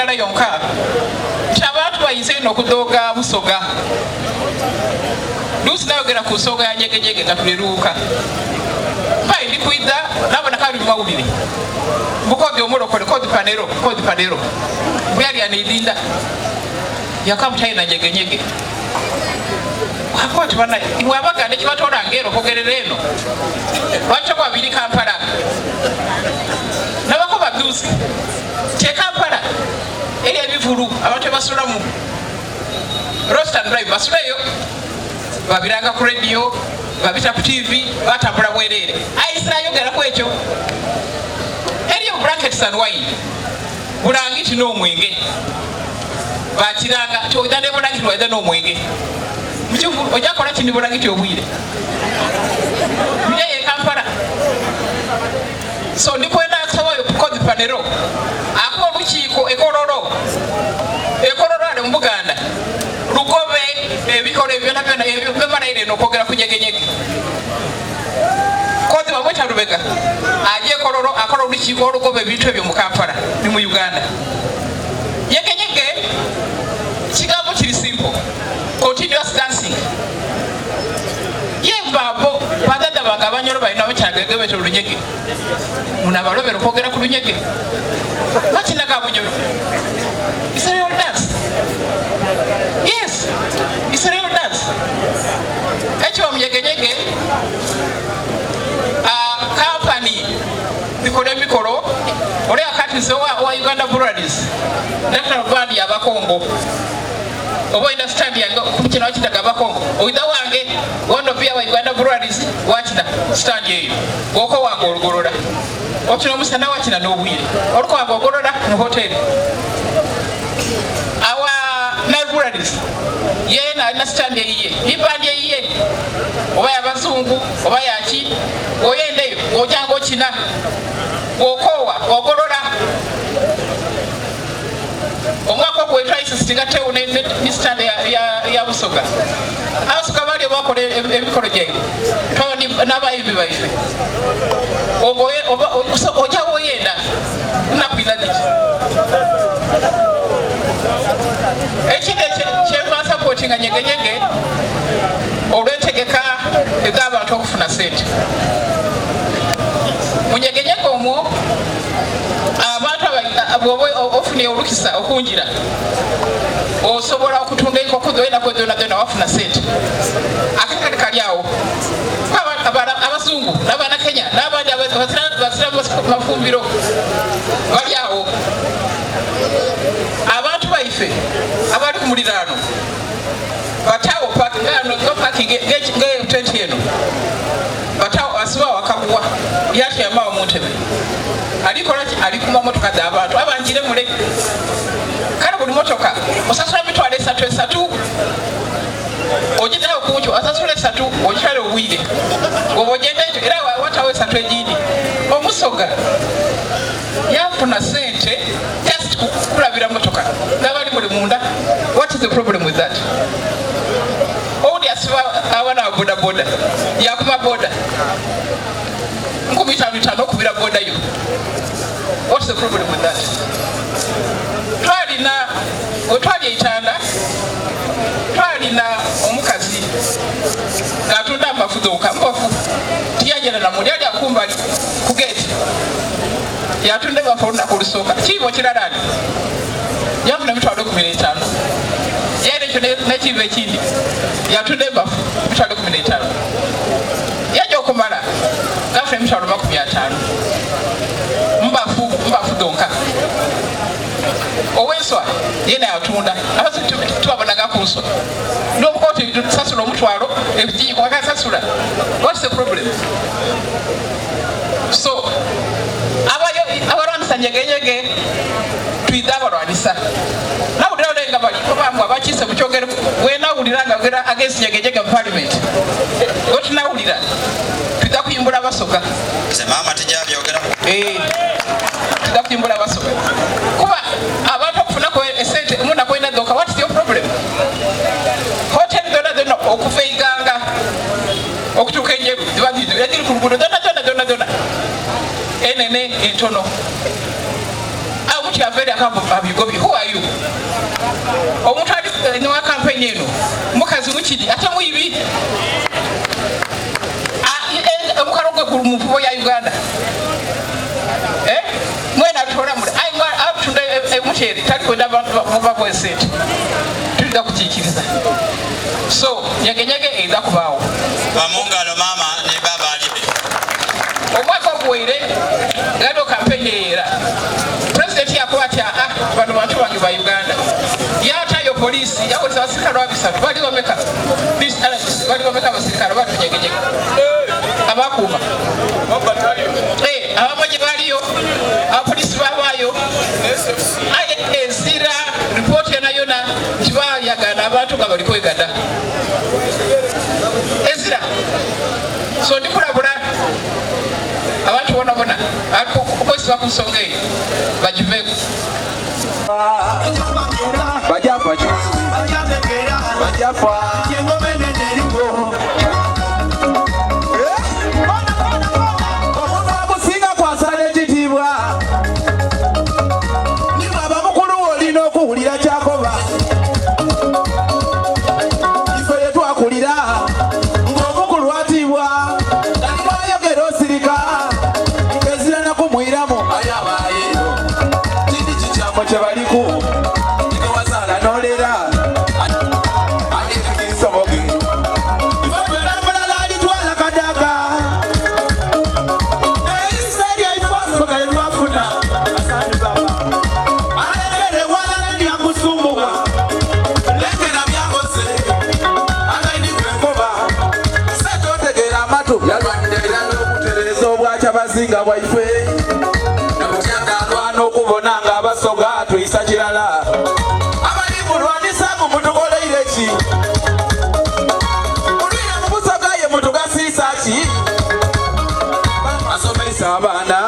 endala yonka nti abantu bayize ino okudooga Busoga luusi nayogera ku nsonga ya Nyege Nyege nga tuleruuka mpayi ndikuidda nabona kali mumawulire mukodi omulokole kodi Phaneroo bweyali aniidinda yakamutayina Nyege Nyege wakoti bana iwe abaganda kibatoola ngero kogerera eno lwaki kwabiri Kampala nabako baduuzi kye Kampala eri ebivulu abantu basulamu roast and drive basulayo babiranga ku radio babita ku TV batambula bwerere ayisirayogera ku ekyo eriyo brackets and wine bulangiti n'omwenge bakiranga kyogende bulangiti wayida n'omwenge mukivulu ojja kola kindi bulangiti obwire biyeye Kampala so ndikwenda kusabayo kodi Phaneroo akuwa olukiiko ekololo ali mu Buganda lugobe ebikolo byonna byonna ebyo bemalaire n'okwogera ku Nyege Nyege kodi bamweta Lubega aje Kololo akola olukiiko olugobe ebintu ebyo mu Kampala ni mu Uganda. Nyege Nyege kigambo kiri simple continuous dancing yembabo badada bange abanyolo balina bakyagegebeta olunyege muno abalobera okwogera ku lunyege bakinaga bunyolo. It's a real dance. Yes, it's a real dance. Ekyo Nyege Nyege company bikola emikolo oli akatise wa Uganda Breweries national brand y'abakongo oba understand yango kumukino wakitaga abakongo oida wange wondo pia wa Uganda Breweries wakina stand yeyo goko wange olugolola okino musana wakina n'obwire oluko wange ogolola mu hotel awa Nile Breweries yena alina stand yeyiye ibandi yeyiye oba yabazungu oba yaki oyendeyo ojanga okina okowa ogolola omwaka ogwetwayise sitingatewo ne stand ya Busoga Abasoga bali bakola emikolo gyaibwe n'abayibi baife ojja woyenda nakwina diki ekindi kyemasapootinga Nyege Nyege olwetegeka ez'abantu okufuna sente mu Nyege Nyege omwo abantu bwoba ofunye olukisa okunjira osobola okutunda enkoko zonna wafuna sente akakali kali awo abazungu n'abaana Kenya n'abandi basira mafumbiro bali awo abantu baife abali ku muliraano batawo paki ng'ententi eno batawo asiba wakaguwa yati yamawa mu ntebe alikola ki ali ku mamotoka z'abantu abanjire mule kale buli motoka osasula emitwalo esatu ogitawo kunkyo asasula esatu ogitwale obwire oba ogenda ekyo era watawo esatu egindi Omusoga yafuna sente just kulabira motoka n'abali muli munda. What is the problem with that? Odi asiba abana boda boda yakuma boda nkubita bitano kubira boda yo. What's the problem with that? Twali itanda twalina omukazi gatunda amafuzo kambafu tiyajana na muli ali akumbali ku gate yatunde bafuna ku lusoka kibo kiralani yafuna mitwalo 15 yale kyo nekive ekindi yatunde bafu mitwalo 15 yaje okumala gafuna mitwalo 50 mbafu donka owenswa yena yatunda abazi tubabonaga kunswa n'obukoti sasula omutwalo ebijiji kwaka sasula. What's the problem? So abalwanisa Nyege Nyege tuiza abalwanisa nawulira olenga bali babamu abakiise mu kyogero wenawulira nga ogera against Nyege Nyege mu parliament otunawulira tuiza kuyimbula Abasoga mama tijabyogera tuiza kuyimbula Abasoga kuba abantu okufunako esente muna kwenda doka. What's your problem? Hotel dona okufeiganga okutuka enjebu zibazizo yadiri ku luguudo dona enene entono nti avere Agobye. Who are you? Omuntu ali wa campaign eno mukazi mukidi ate muyibi omukalo gwe ku muvubo ya Uganda mwena tutola mule atunda emuceeri talikwenda abantu muva kwesente tulida kukiikiriza so Nyege Nyege eza kubaawo bamungalo mama ne baba alibe omwaka oguwere gado campaign era president yakuba atya bano bantu bange ba Uganda yatayo polisi yakozesa abasirikale babisatu bali bameka abasirikale batu Nyege Nyege abakuuma abamoje baliyo abapolisi babaayo ezira ripooti yonayona nti bayagana abantu nga bali kwegada ezira so ndikulabula abantu bonabona okukozesebwa ku nsonga eyo bagiveeko Bazinga Whever